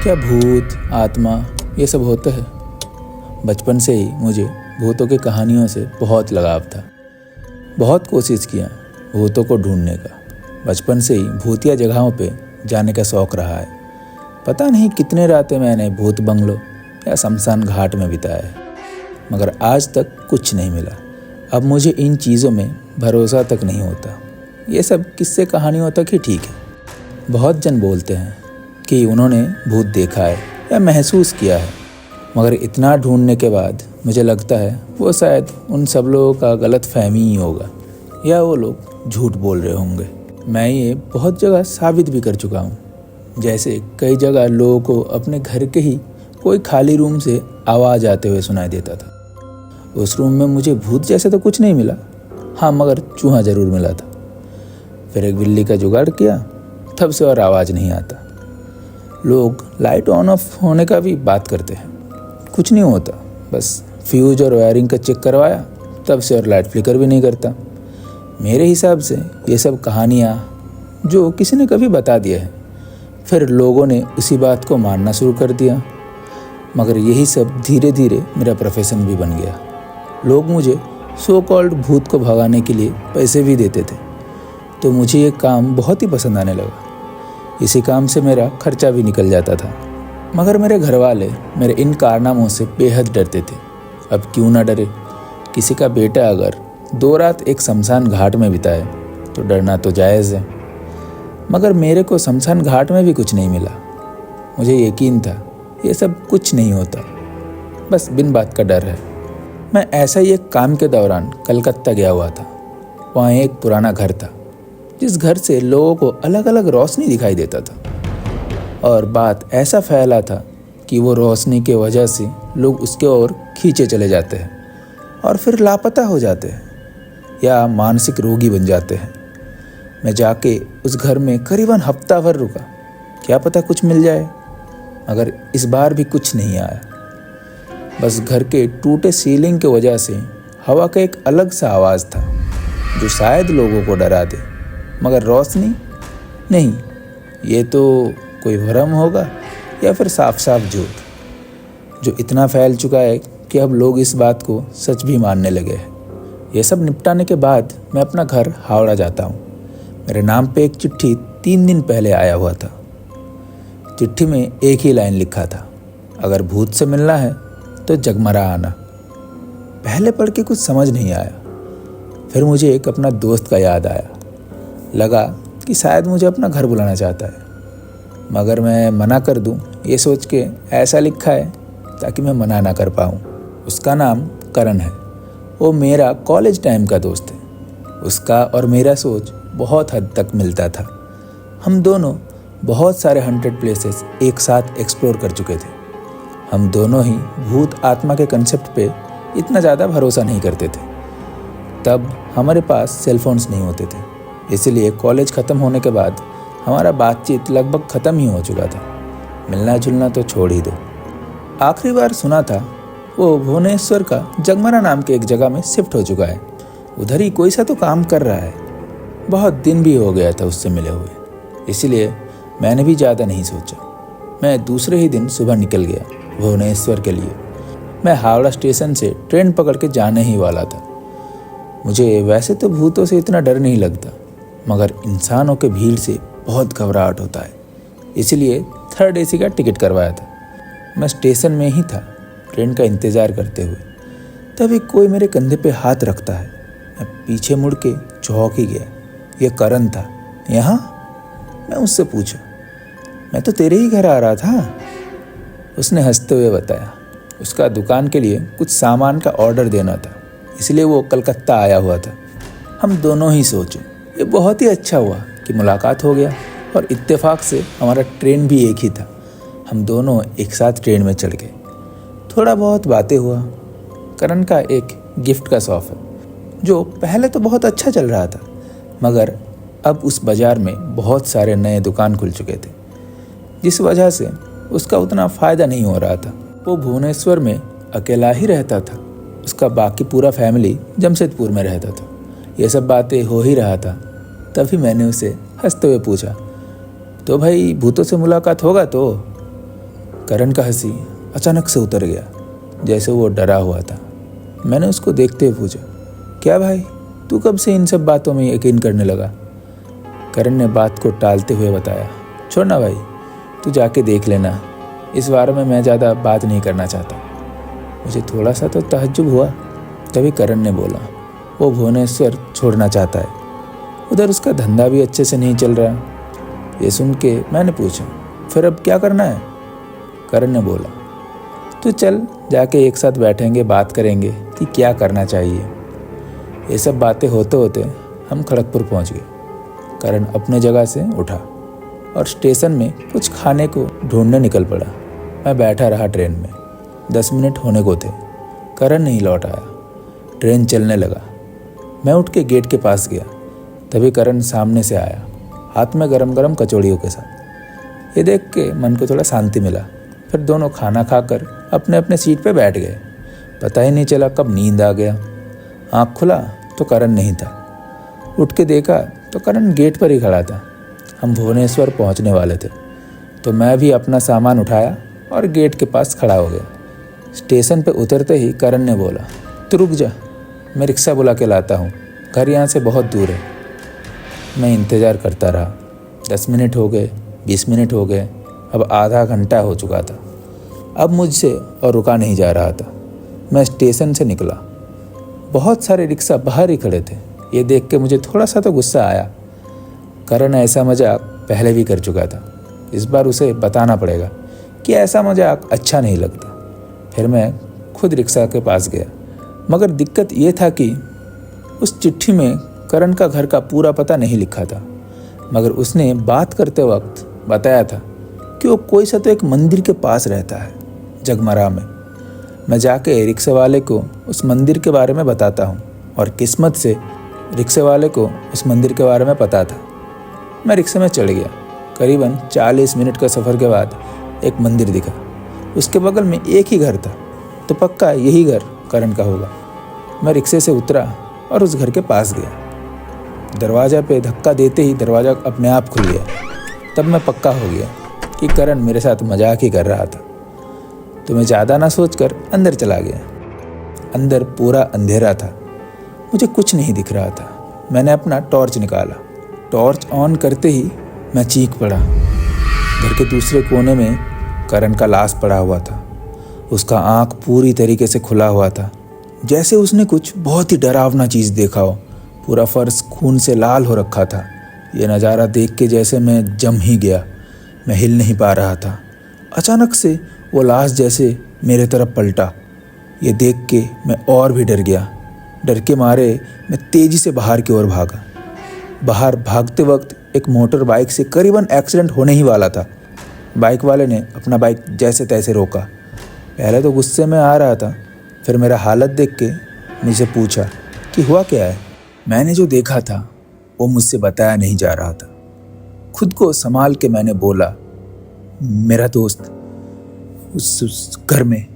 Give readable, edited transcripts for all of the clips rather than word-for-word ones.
क्या भूत आत्मा ये सब होता है? बचपन से ही मुझे भूतों की कहानियों से बहुत लगाव था। बहुत कोशिश किया भूतों को ढूंढने का। बचपन से ही भूतिया जगहों पे जाने का शौक़ रहा है। पता नहीं कितने रातें मैंने भूत बंगलों या शमशान घाट में बिताया है, मगर आज तक कुछ नहीं मिला। अब मुझे इन चीज़ों में भरोसा तक नहीं होता। ये सब किस्से कहानियों तक ही ठीक है। बहुत जन बोलते हैं कि उन्होंने भूत देखा है या महसूस किया है, मगर इतना ढूंढने के बाद मुझे लगता है वो शायद उन सब लोगों का गलत फहमी ही होगा, या वो लोग झूठ बोल रहे होंगे। मैं ये बहुत जगह साबित भी कर चुका हूँ। जैसे कई जगह लोगों को अपने घर के ही कोई खाली रूम से आवाज़ आते हुए सुनाई देता था। उस रूम में मुझे भूत जैसे तो कुछ नहीं मिला, हाँ मगर चूहा ज़रूर मिला था। फिर एक बिल्ली का जुगाड़ किया, तब से और आवाज़ नहीं आता। लोग लाइट ऑन ऑफ होने का भी बात करते हैं, कुछ नहीं होता। बस फ्यूज और वायरिंग का चेक करवाया, तब से और लाइट फ्लिकर भी नहीं करता। मेरे हिसाब से ये सब कहानियाँ जो किसी ने कभी बता दिया है, फिर लोगों ने उसी बात को मानना शुरू कर दिया। मगर यही सब धीरे धीरे मेरा प्रोफेशन भी बन गया। लोग मुझे सो कॉल्ड भूत को भगाने के लिए पैसे भी देते थे, तो मुझे ये काम बहुत ही पसंद आने लगा। इसी काम से मेरा खर्चा भी निकल जाता था। मगर मेरे घर वाले मेरे इन कारनामों से बेहद डरते थे। अब क्यों ना डरे? किसी का बेटा अगर 2 रात एक शमशान घाट में बिताए तो डरना तो जायज़ है। मगर मेरे को शमशान घाट में भी कुछ नहीं मिला। मुझे यकीन था ये सब कुछ नहीं होता, बस बिन बात का डर है। मैं ऐसा ही एक काम के दौरान कलकत्ता गया हुआ था। वहाँ एक पुराना घर था, जिस घर से लोगों को अलग अलग रोशनी दिखाई देता था, और बात ऐसा फैला था कि वो रोशनी के वजह से लोग उसके ओर खींचे चले जाते हैं और फिर लापता हो जाते हैं या मानसिक रोगी बन जाते हैं। मैं जाके उस घर में करीबन हफ्ता भर रुका, क्या पता कुछ मिल जाए। मगर इस बार भी कुछ नहीं आया। बस घर के टूटे सीलिंग की वजह से हवा का एक अलग सा आवाज़ था जो शायद लोगों को डरा दे, मगर रोशनी नहीं। ये तो कोई भ्रम होगा या फिर साफ साफ झूठ, जो इतना फैल चुका है कि अब लोग इस बात को सच भी मानने लगे हैं। ये सब निपटाने के बाद मैं अपना घर हावड़ा जाता हूँ। मेरे नाम पे एक चिट्ठी 3 दिन पहले आया हुआ था। चिट्ठी में एक ही लाइन लिखा था, अगर भूत से मिलना है तो जगमरा आना। पहले पढ़ के कुछ समझ नहीं आया। फिर मुझे एक अपना दोस्त का याद आया। लगा कि शायद मुझे अपना घर बुलाना चाहता है, मगर मैं मना कर दूं ये सोच के ऐसा लिखा है ताकि मैं मना ना कर पाऊं। उसका नाम करण है। वो मेरा कॉलेज टाइम का दोस्त है। उसका और मेरा सोच बहुत हद तक मिलता था। हम दोनों बहुत सारे 100 प्लेसेस एक साथ एक्सप्लोर कर चुके थे। हम दोनों ही भूत आत्मा के कंसेप्ट पे इतना ज़्यादा भरोसा नहीं करते थे। तब हमारे पास सेलफोन्स नहीं होते थे, इसलिए कॉलेज ख़त्म होने के बाद हमारा बातचीत लगभग ख़त्म ही हो चुका था। मिलना जुलना तो छोड़ ही दो। आखिरी बार सुना था वो भुवनेश्वर का जगमरा नाम के एक जगह में शिफ्ट हो चुका है। उधर ही कोई सा तो काम कर रहा है। बहुत दिन भी हो गया था उससे मिले हुए, इसलिए मैंने भी ज़्यादा नहीं सोचा। मैं दूसरे ही दिन सुबह निकल गया भुवनेश्वर के लिए। मैं हावड़ा स्टेशन से ट्रेन पकड़ के जाने ही वाला था। मुझे वैसे तो भूतों से इतना डर नहीं लगता, मगर इंसानों के भीड़ से बहुत घबराहट होता है, इसलिए 3rd AC का टिकट करवाया था। मैं स्टेशन में ही था ट्रेन का इंतज़ार करते हुए। तभी कोई मेरे कंधे पे हाथ रखता है। मैं पीछे मुड़ के चौंक ही गया। ये करण था। यहाँ? मैं उससे पूछा, मैं तो तेरे ही घर आ रहा था। उसने हंसते हुए बताया उसका दुकान के लिए कुछ सामान का ऑर्डर देना था, इसलिए वो कलकत्ता आया हुआ था। हम दोनों ही सोचे ये बहुत ही अच्छा हुआ कि मुलाकात हो गया, और इत्तेफाक से हमारा ट्रेन भी एक ही था। हम दोनों एक साथ ट्रेन में चढ़ गए। थोड़ा बहुत बातें हुआ। करण का एक गिफ्ट का शॉप है जो पहले तो बहुत अच्छा चल रहा था, मगर अब उस बाज़ार में बहुत सारे नए दुकान खुल चुके थे, जिस वजह से उसका उतना फ़ायदा नहीं हो रहा था। वो भुवनेश्वर में अकेला ही रहता था। उसका बाकी पूरा फैमिली जमशेदपुर में रहता था। ये सब बातें हो ही रहा था, तभी मैंने उसे हंसते हुए पूछा, तो भाई भूतों से मुलाकात होगा तो? करण का हंसी अचानक से उतर गया, जैसे वो डरा हुआ था। मैंने उसको देखते हुए पूछा, क्या भाई, तू कब से इन सब बातों में यकीन करने लगा? करण ने बात को टालते हुए बताया, छोड़ ना भाई, तू जाके देख लेना, इस बारे में मैं ज़्यादा बात नहीं करना चाहता। मुझे थोड़ा सा तो तहज्जुब हुआ। तभी करण ने बोला, वो भुवनेश्वर छोड़ना चाहता है, उधर उसका धंधा भी अच्छे से नहीं चल रहा। ये सुन के मैंने पूछा, फिर अब क्या करना है? करण ने बोला, तू चल, जाके एक साथ बैठेंगे, बात करेंगे कि क्या करना चाहिए। ये सब बातें होते होते हम खड़गपुर पहुंच गए। करण अपने जगह से उठा और स्टेशन में कुछ खाने को ढूंढने निकल पड़ा। मैं बैठा रहा ट्रेन में। 10 मिनट होने को थे, करण नहीं लौट आया। ट्रेन चलने लगा। मैं उठ के गेट के पास गया। तभी करण सामने से आया, हाथ में गरम गरम कचौड़ियों के साथ। ये देख के मन को थोड़ा शांति मिला। फिर दोनों खाना खाकर अपने अपने सीट पे बैठ गए। पता ही नहीं चला कब नींद आ गया। आँख खुला तो करण नहीं था। उठ के देखा तो करण गेट पर ही खड़ा था। हम भुवनेश्वर पहुंचने वाले थे, तो मैं भी अपना सामान उठाया और गेट के पास खड़ा हो गया। स्टेशन पे उतरते ही करण ने बोला, तो रुक जा, मैं रिक्शा बुला के लाता हूँ, घर यहाँ से बहुत दूर है। मैं इंतज़ार करता रहा। 10 मिनट हो गए, 20 मिनट हो गए, अब आधा घंटा हो चुका था। अब मुझसे और रुका नहीं जा रहा था। मैं स्टेशन से निकला। बहुत सारे रिक्शा बाहर ही खड़े थे। ये देख के मुझे थोड़ा सा तो गुस्सा आया। करण ऐसा मजाक पहले भी कर चुका था। इस बार उसे बताना पड़ेगा कि ऐसा मजाक अच्छा नहीं लगता। फिर मैं खुद रिक्शा के पास गया। मगर दिक्कत ये था कि उस चिट्ठी में करण का घर का पूरा पता नहीं लिखा था। मगर उसने बात करते वक्त बताया था कि वो कोई सा तो एक मंदिर के पास रहता है, जगमरा में। मैं जाके रिक्शे वाले को उस मंदिर के बारे में बताता हूँ, और किस्मत से रिक्शे वाले को उस मंदिर के बारे में पता था। मैं रिक्शे में चढ़ गया। करीबन 40 मिनट का सफ़र के बाद एक मंदिर दिखा। उसके बगल में एक ही घर था, तो पक्का यही घर करण का होगा। मैं रिक्शे से उतरा और उस घर के पास गया। दरवाज़ा पे धक्का देते ही दरवाज़ा अपने आप खुल गया। तब मैं पक्का हो गया कि करण मेरे साथ मजाक ही कर रहा था। तो मैं ज़्यादा ना सोचकर अंदर चला गया। अंदर पूरा अंधेरा था, मुझे कुछ नहीं दिख रहा था। मैंने अपना टॉर्च निकाला। टॉर्च ऑन करते ही मैं चीख पड़ा। घर के दूसरे कोने में करण का लाश पड़ा हुआ था। उसका आँख पूरी तरीके से खुला हुआ था, जैसे उसने कुछ बहुत ही डरावना चीज़ देखा हो। पूरा फर्श खून से लाल हो रखा था। ये नज़ारा देख के जैसे मैं जम ही गया। मैं हिल नहीं पा रहा था। अचानक से वो लाश जैसे मेरे तरफ पलटा। ये देख के मैं और भी डर गया। डर के मारे मैं तेज़ी से बाहर की ओर भागा। बाहर भागते वक्त एक मोटर बाइक से करीबन एक्सीडेंट होने ही वाला था। बाइक वाले ने अपना बाइक जैसे तैसे रोका। पहले तो गुस्से में आ रहा था, फिर मेरा हालत देख के मुझसे पूछा कि हुआ क्या है। मैंने जो देखा था वो मुझसे बताया नहीं जा रहा था। खुद को संभाल के मैंने बोला, मेरा दोस्त उस घर में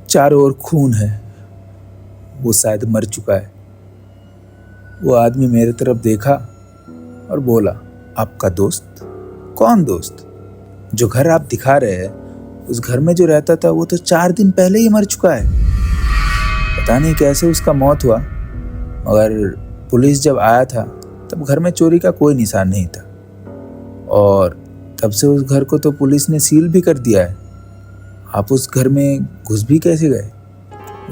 चारों ओर खून है, वो शायद मर चुका है। वो आदमी मेरे तरफ देखा और बोला, आपका दोस्त? कौन दोस्त? जो घर आप दिखा रहे हैं, उस घर में जो रहता था वो तो 4 दिन पहले ही मर चुका है। पता नहीं कैसे उसका मौत हुआ, मगर पुलिस जब आया था तब घर में चोरी का कोई निशान नहीं था, और तब से उस घर को तो पुलिस ने सील भी कर दिया है। आप उस घर में घुस भी कैसे गए?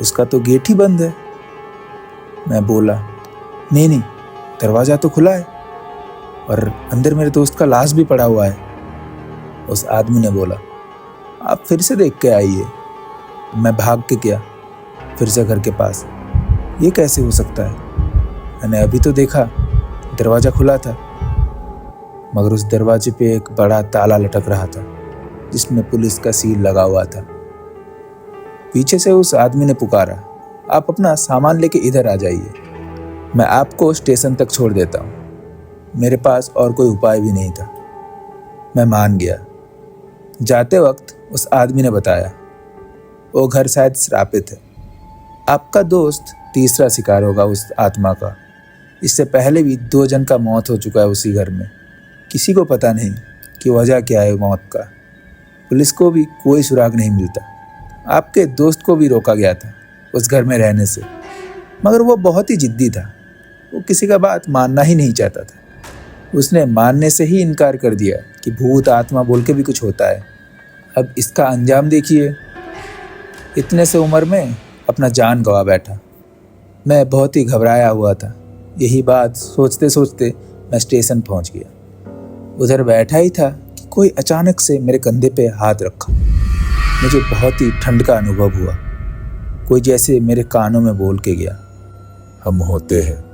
उसका तो गेट ही बंद है। मैं बोला, नहीं, दरवाज़ा तो खुला है और अंदर मेरे दोस्त का लाश भी पड़ा हुआ है। उस आदमी ने बोला, आप फिर से देख के आइए। मैं भाग के गया फिर से घर के पास। ये कैसे हो सकता है? मैंने अभी तो देखा दरवाज़ा खुला था, मगर उस दरवाजे पे एक बड़ा ताला लटक रहा था जिसमें पुलिस का सील लगा हुआ था। पीछे से उस आदमी ने पुकारा, आप अपना सामान लेके इधर आ जाइए, मैं आपको स्टेशन तक छोड़ देता हूँ। मेरे पास और कोई उपाय भी नहीं था। मैं मान गया। जाते वक्त उस आदमी ने बताया, वो घर शायद श्रापित है। आपका दोस्त तीसरा शिकार होगा उस आत्मा का। इससे पहले भी 2 जन का मौत हो चुका है उसी घर में। किसी को पता नहीं कि वजह क्या है मौत का। पुलिस को भी कोई सुराग नहीं मिलता। आपके दोस्त को भी रोका गया था उस घर में रहने से, मगर वो बहुत ही जिद्दी था। वो किसी का बात मानना ही नहीं चाहता था। उसने मानने से ही इनकार कर दिया कि भूत आत्मा बोल के भी कुछ होता है। अब इसका अंजाम देखिए। इतने से उम्र में अपना जान गंवा बैठा। मैं बहुत ही घबराया हुआ था। यही बात सोचते सोचते मैं स्टेशन पहुंच गया। उधर बैठा ही था कि कोई अचानक से मेरे कंधे पे हाथ रखा। मुझे बहुत ही ठंड का अनुभव हुआ। कोई जैसे मेरे कानों में बोल के गया, हम होते हैं।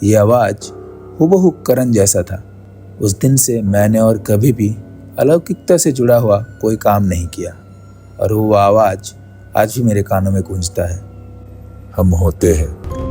ये आवाज़ हूबहू करण जैसा था। उस दिन से मैंने और कभी भी अलौकिकता से जुड़ा हुआ कोई काम नहीं किया, और वो आवाज़ आज भी मेरे कानों में गूंजता है, हम होते हैं।